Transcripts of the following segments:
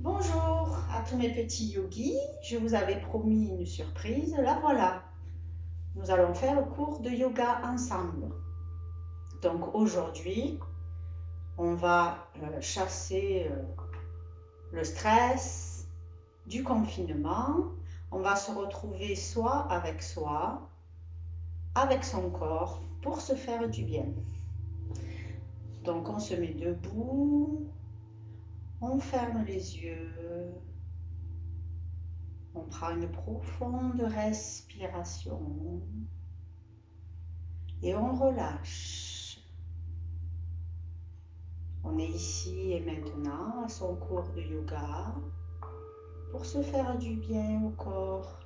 Bonjour à tous mes petits yogis, je vous avais promis une surprise, la voilà. Nous allons faire le cours de yoga ensemble. Donc aujourd'hui, on va chasser le stress du confinement. On va se retrouver avec son corps, pour se faire du bien. Donc on se met debout, on ferme les yeux. On prend une profonde respiration et on relâche. On est ici et maintenant à son cours de yoga pour se faire du bien au corps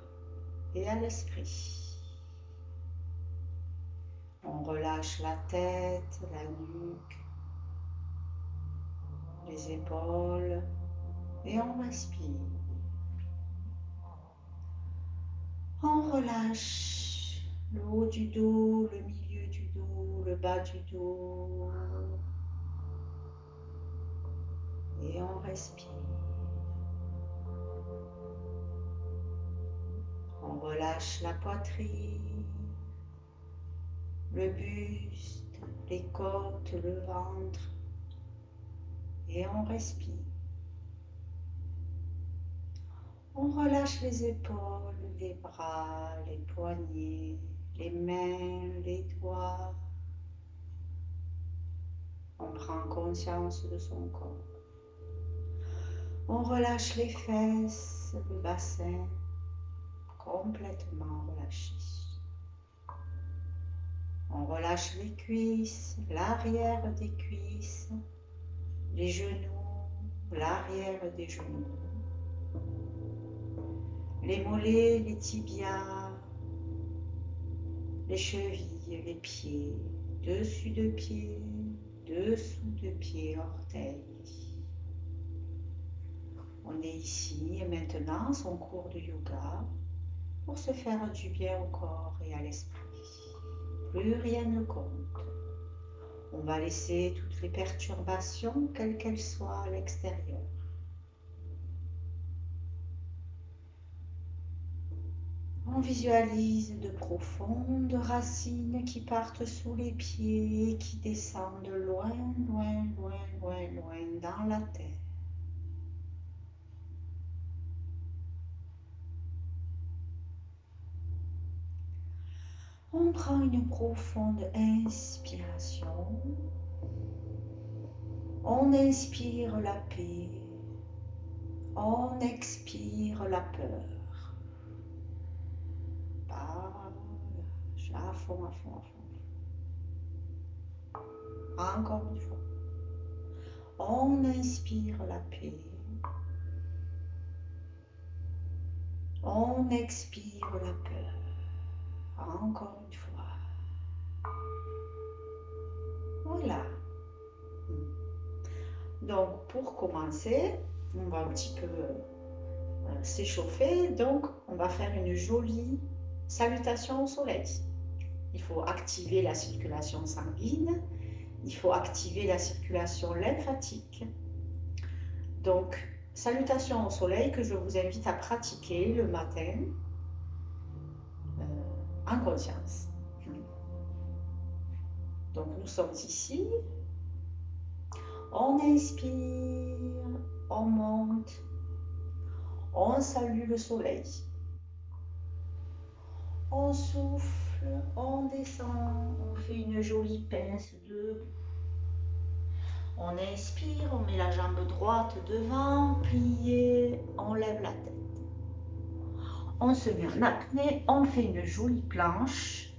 et à l'esprit. On relâche la tête, la nuque, les épaules et on respire. On relâche le haut du dos, le milieu du dos, le bas du dos. Et on respire. On relâche la poitrine, le buste, les côtes, le ventre. Et on respire. On relâche les épaules, les bras, les poignets, les mains, les doigts. On prend conscience de son corps. On relâche les fesses, le bassin, complètement relâché. On relâche les cuisses, l'arrière des cuisses, les genoux, l'arrière des genoux, les mollets, les tibias, les chevilles, les pieds, dessus de pieds, dessous de pieds, orteils. On est ici et maintenant à son cours de yoga pour se faire du bien au corps et à l'esprit. Plus rien ne compte. On va laisser toutes les perturbations, quelles qu'elles soient, à l'extérieur. On visualise de profondes racines qui partent sous les pieds et qui descendent loin, loin, loin, loin, loin dans la terre. On prend une profonde inspiration. On inspire la paix. On expire la peur. À fond, à fond, à fond. Encore une fois. On inspire la paix. On expire la peur. Encore une fois. Voilà. Donc, pour commencer, on va un petit peu s'échauffer. Donc, on va faire une jolie salutation au soleil. Il faut activer la circulation sanguine. Il faut activer la circulation lymphatique. Donc, salutation au soleil que je vous invite à pratiquer le matin en conscience. Donc, nous sommes ici. On inspire, on monte, on salue le soleil. On souffle, on descend, on fait une jolie pince debout. On inspire, on met la jambe droite devant, pliée, on lève la tête. On se met en apnée, on fait une jolie planche.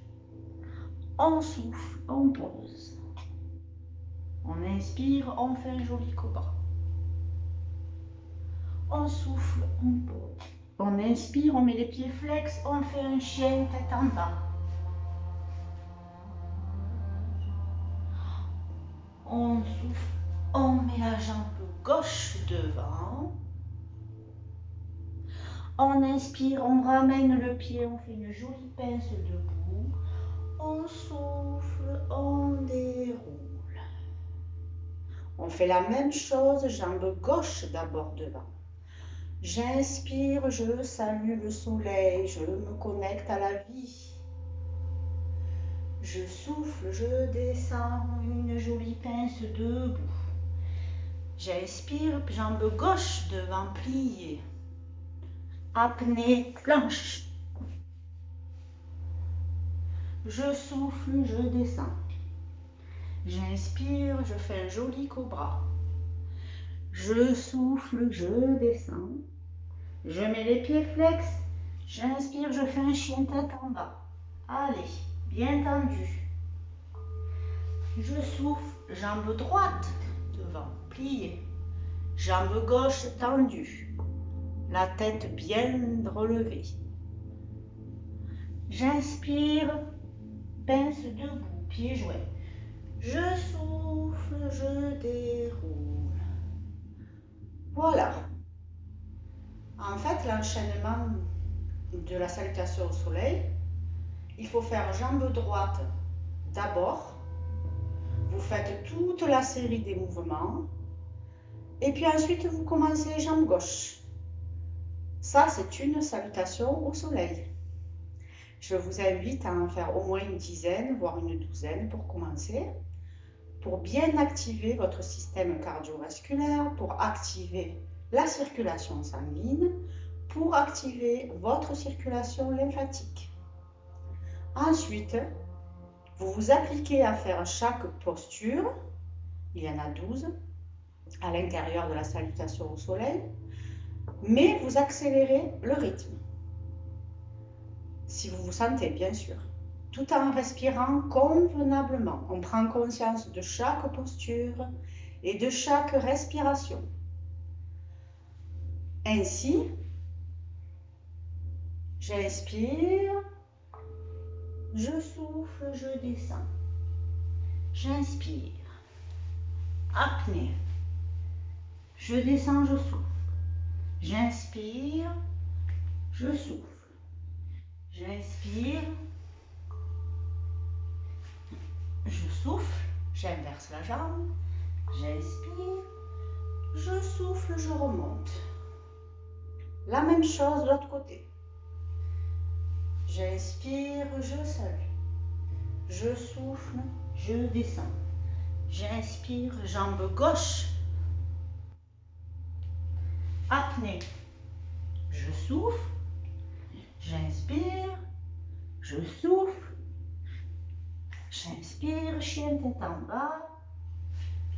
On souffle, on pose. On inspire, on fait un joli cobra. On souffle, on pose. On inspire, on met les pieds flex, on fait un chien tête en bas. On souffle, on met la jambe gauche devant. On inspire, on ramène le pied, on fait une jolie pince debout. On souffle, on déroule. On fait la même chose, jambe gauche d'abord devant. J'inspire, je salue le soleil, je me connecte à la vie. Je souffle, je descends, une jolie pince debout. J'inspire, jambe gauche devant pliée. Apnée, planche. Je souffle, je descends. J'inspire, je fais un joli cobra. Je souffle, je descends. Je mets les pieds flex. J'inspire, je fais un chien tête en bas. Allez, bien tendu. Je souffle, jambe droite devant, pliée. Jambe gauche tendue. La tête bien relevée. J'inspire, pince debout, pieds joints. Je souffle, je déroule. Voilà. En fait, l'enchaînement de la salutation au soleil, il faut faire jambe droite d'abord. Vous faites toute la série des mouvements. Et puis ensuite, vous commencez jambe gauche. Ça, c'est une salutation au soleil. Je vous invite à en faire au moins une dizaine, voire une douzaine pour commencer, pour bien activer votre système cardiovasculaire, pour activer la circulation sanguine, pour activer votre circulation lymphatique. Ensuite, vous vous appliquez à faire chaque posture, il y en a 12, à l'intérieur de la salutation au soleil, mais vous accélérez le rythme, si vous vous sentez bien sûr, tout en respirant convenablement. On prend conscience de chaque posture et de chaque respiration. Ainsi, j'inspire, je souffle, je descends. J'inspire, apnée. Je descends, je souffle. J'inspire, je souffle. J'inspire, je souffle, j'inverse la jambe. J'inspire, je souffle, je remonte. La même chose de l'autre côté. J'inspire, je salue. Je souffle, je descends. J'inspire, jambe gauche. Apnée. Je souffle. J'inspire. Je souffle. J'inspire, chien tête en bas.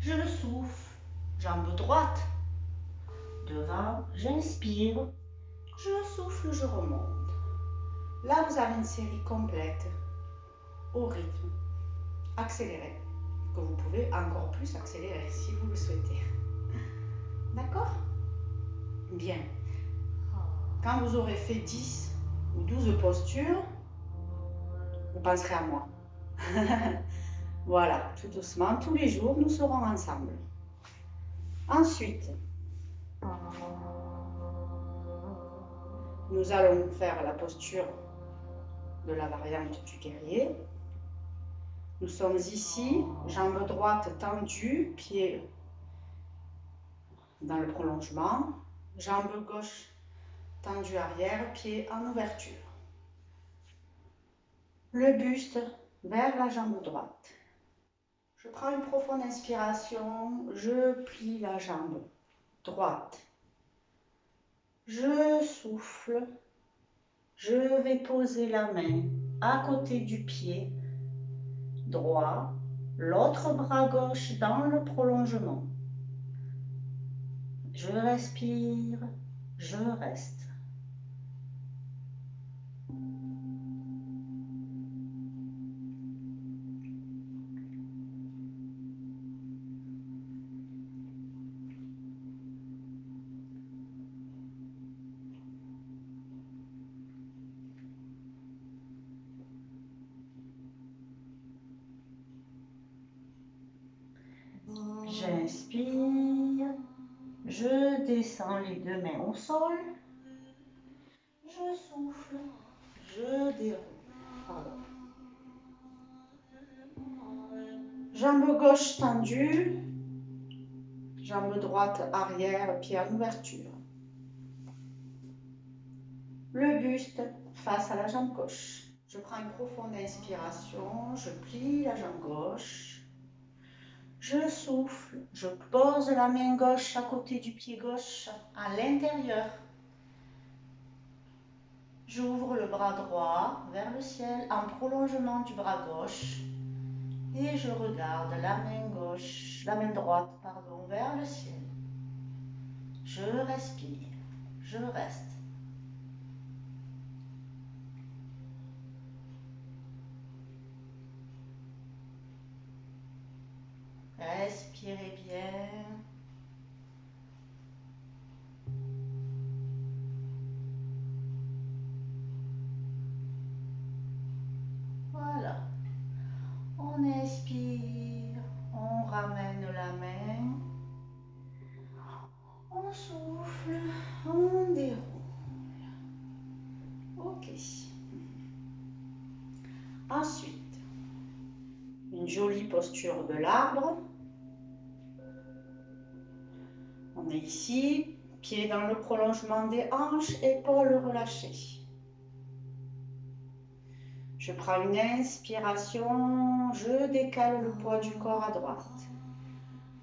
Je souffle. Jambe droite. Devant, j'inspire. Je souffle, je remonte. Là, vous avez une série complète au rythme accéléré, que vous pouvez encore plus accélérer si vous le souhaitez. D'accord? Bien. Quand vous aurez fait 10 ou 12 postures, vous penserez à moi. Voilà, tout doucement, tous les jours, nous serons ensemble. Ensuite, nous allons faire la posture de la variante du guerrier. Nous sommes ici, jambe droite tendue, pied dans le prolongement, jambe gauche tendue arrière, pied en ouverture. Le buste vers la jambe droite. Je prends une profonde inspiration, je plie la jambe droite. Je souffle, je vais poser la main à côté du pied droit, l'autre bras gauche dans le prolongement. Je respire, je reste. J'inspire, je descends les deux mains au sol, je souffle, je déroule. Pardon. Jambe gauche tendue, jambe droite arrière, pied en ouverture. le buste face à la jambe gauche. Je prends une profonde inspiration, je plie la jambe gauche. Je souffle, je pose la main gauche à côté du pied gauche à l'intérieur. J'ouvre le bras droit vers le ciel en prolongement du bras gauche et je regarde la main droite, vers le ciel. Je respire, je reste. Respirez bien. Voilà. On inspire, on ramène la main. On souffle, on déroule. Ok. Ensuite, une jolie posture de l'arbre. On est ici, pieds dans le prolongement des hanches, épaules relâchées. Je prends une inspiration, je décale le poids du corps à droite.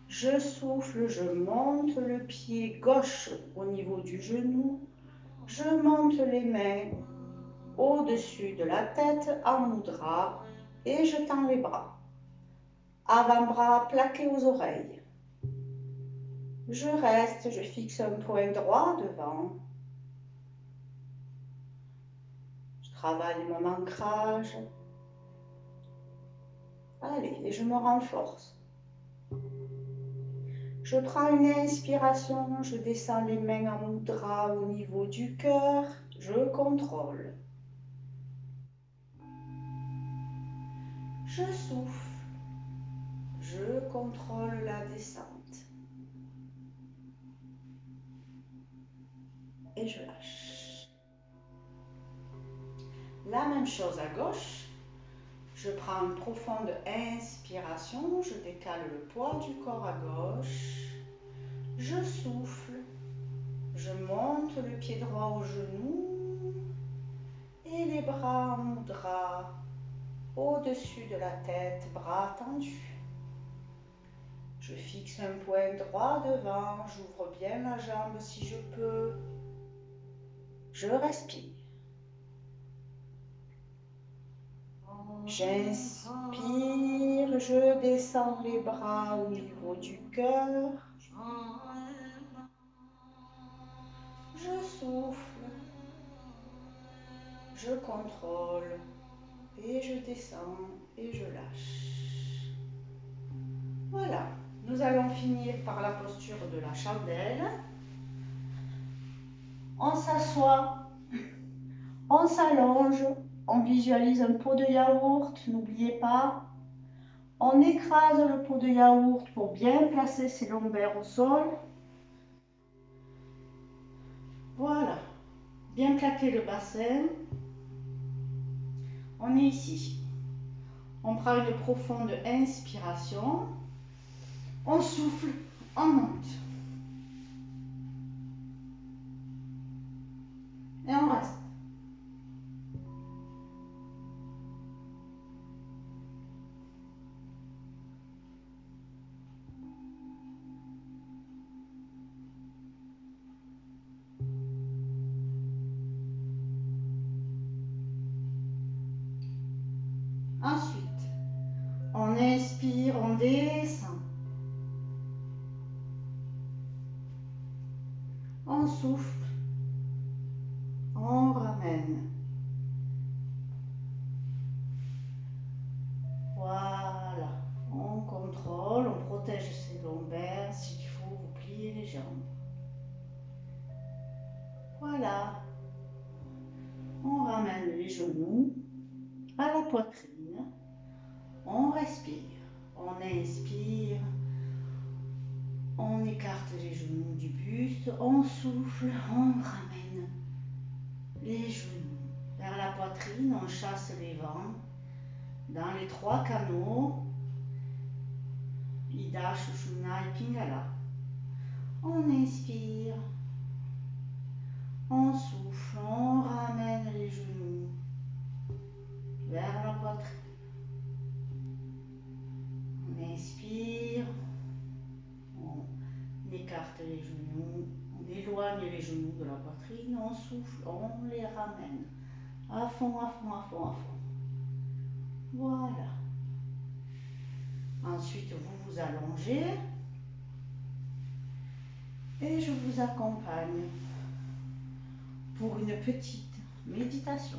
Je souffle, je monte le pied gauche au niveau du genou. Je monte les mains au-dessus de la tête en mudra et je tends les bras. Avant-bras plaqué aux oreilles. Je reste, je fixe un point droit devant. Je travaille mon ancrage. Allez, et je me renforce. Je prends une inspiration, je descends les mains en mudra au niveau du cœur. Je contrôle. Je souffle. Je contrôle la descente. Et je lâche. La même chose à gauche. Je prends une profonde inspiration, je décale le poids du corps à gauche. Je souffle. Je monte le pied droit au genou et les bras en mudra au-dessus de la tête, bras tendus. Je fixe un point droit devant, j'ouvre bien la jambe si je peux. Je respire. J'inspire, je descends les bras au niveau du cœur. Je souffle. Je contrôle. Et je descends et je lâche. Voilà. Nous allons finir par la posture de la chandelle. On s'assoit, on s'allonge, on visualise un pot de yaourt, n'oubliez pas. On écrase le pot de yaourt pour bien placer ses lombaires au sol. Voilà, bien plaquer le bassin. On est ici. On prend une profonde inspiration. On souffle, on monte. Et on reste. Ensuite, on inspire, on descend. On souffle, on ramène. Voilà, on contrôle, on protège ses lombaires. S'il faut, vous pliez les jambes. Voilà, on ramène les genoux à la poitrine. On respire, on inspire. On écarte les genoux du buste, on souffle, on ramène les genoux vers la poitrine, on chasse les vents dans les trois canaux, Ida, Sushumna et Pingala. On inspire, on souffle, on ramène genoux de la poitrine, on souffle, on les ramène à fond, à fond, à fond, à fond. Voilà. Ensuite, vous vous allongez et je vous accompagne pour une petite méditation.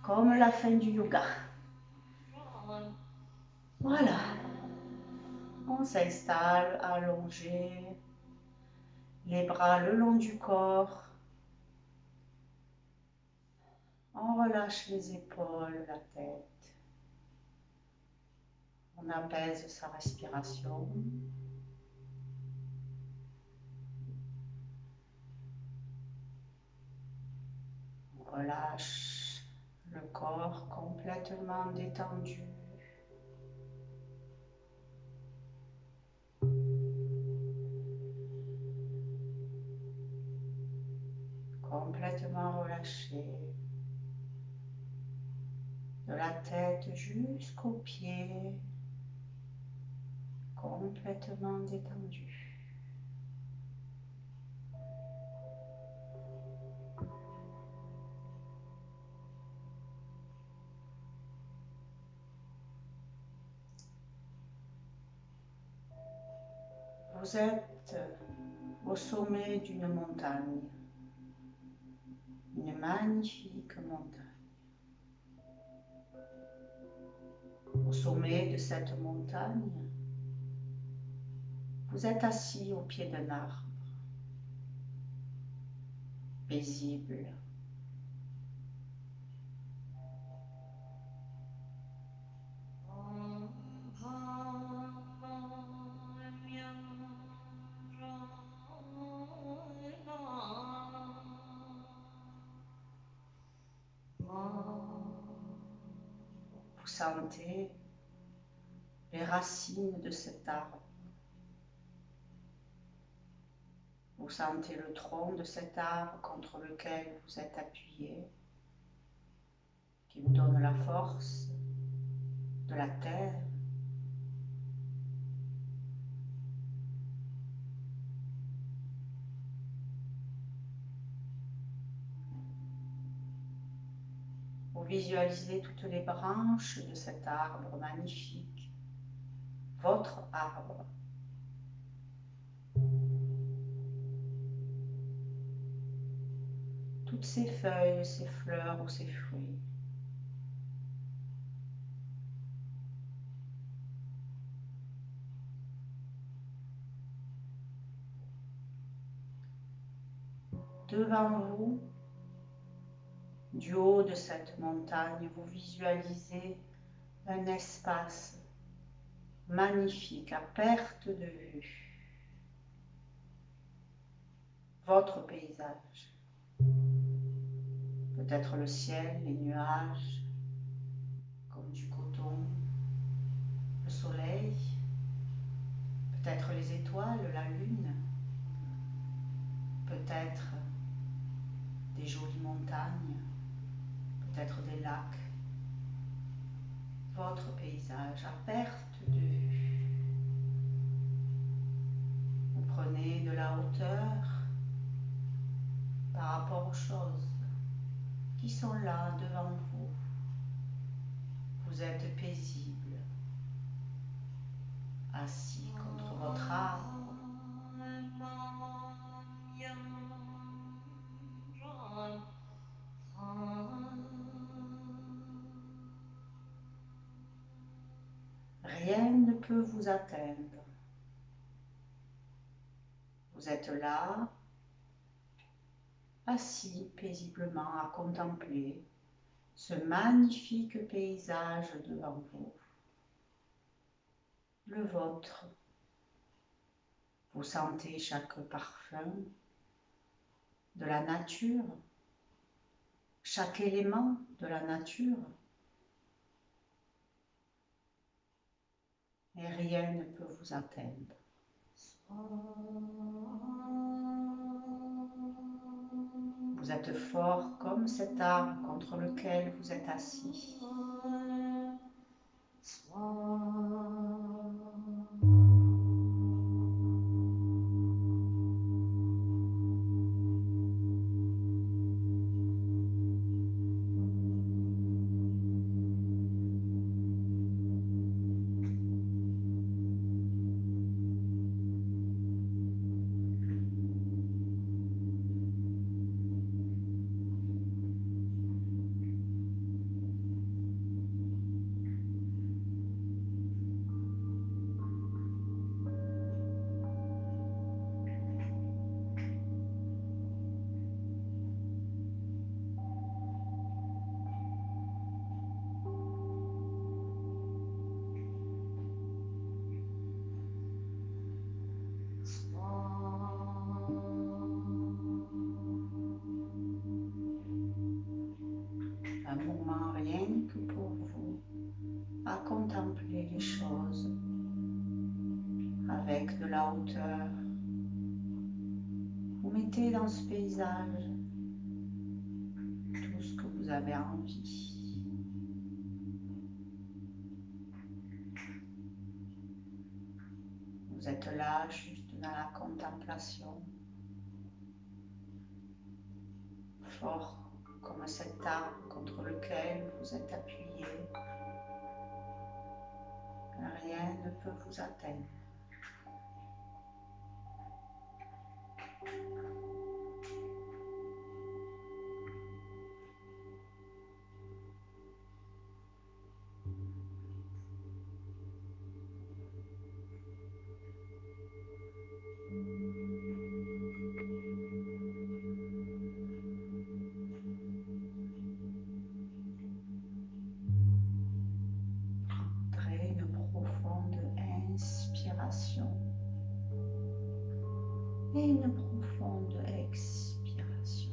Comme la fin du yoga. Voilà. On s'installe allongé, les bras le long du corps. On relâche les épaules, la tête. On apaise sa respiration. On relâche le corps complètement détendu. Complètement relâché. De la tête jusqu'aux pieds. Complètement détendu. Vous êtes au sommet d'une montagne, une magnifique montagne. Au sommet de cette montagne, vous êtes assis au pied d'un arbre, paisible. Vous sentez les racines de cet arbre. Vous sentez le tronc de cet arbre contre lequel vous êtes appuyé, qui vous donne la force de la terre. Vous visualisez toutes les branches de cet arbre magnifique, votre arbre. Toutes ces feuilles, ces fleurs ou ces fruits. Devant vous, du haut de cette montagne, vous visualisez un espace magnifique à perte de vue. Votre paysage. Peut-être le ciel, les nuages, comme du coton, le soleil, peut-être les étoiles, la lune, peut-être des jolies montagnes, peut-être des lacs. Votre paysage à perte de vue. Vous prenez de la hauteur par rapport aux choses qui sont là devant vous. Vous êtes paisible, assis contre votre arbre. Rien ne peut vous atteindre. Vous êtes là, assis paisiblement à contempler ce magnifique paysage devant vous, le vôtre. Vous sentez chaque parfum de la nature, chaque élément de la nature. Et rien ne peut vous atteindre. Vous êtes fort comme cet arbre contre lequel vous êtes assis. la hauteur. Vous mettez dans ce paysage tout ce que vous avez envie. Vous êtes là juste dans la contemplation, fort comme cet arbre contre lequel vous êtes appuyé. Rien ne peut vous atteindre. Prenez une profonde inspiration et une profonde expiration.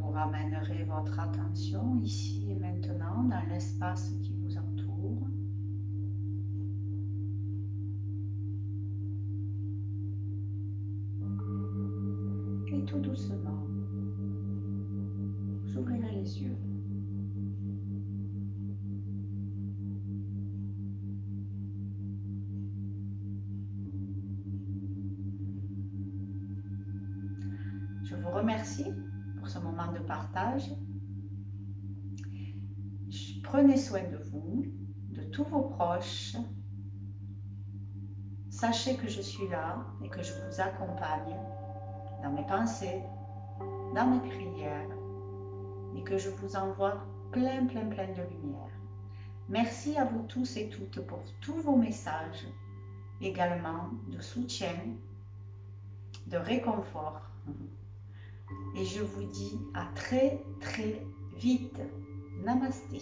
Vous ramènerez votre attention ici et maintenant dans l'espace qui vous entoure. Et tout doucement, vous ouvrirez les yeux. Je vous remercie pour ce moment de partage. Prenez soin de vous, de tous vos proches. Sachez que je suis là et que je vous accompagne dans mes pensées, dans mes prières et que je vous envoie plein de lumière. Merci à vous tous et toutes pour tous vos messages, également de soutien, de réconfort. Et je vous dis à très vite. Namasté.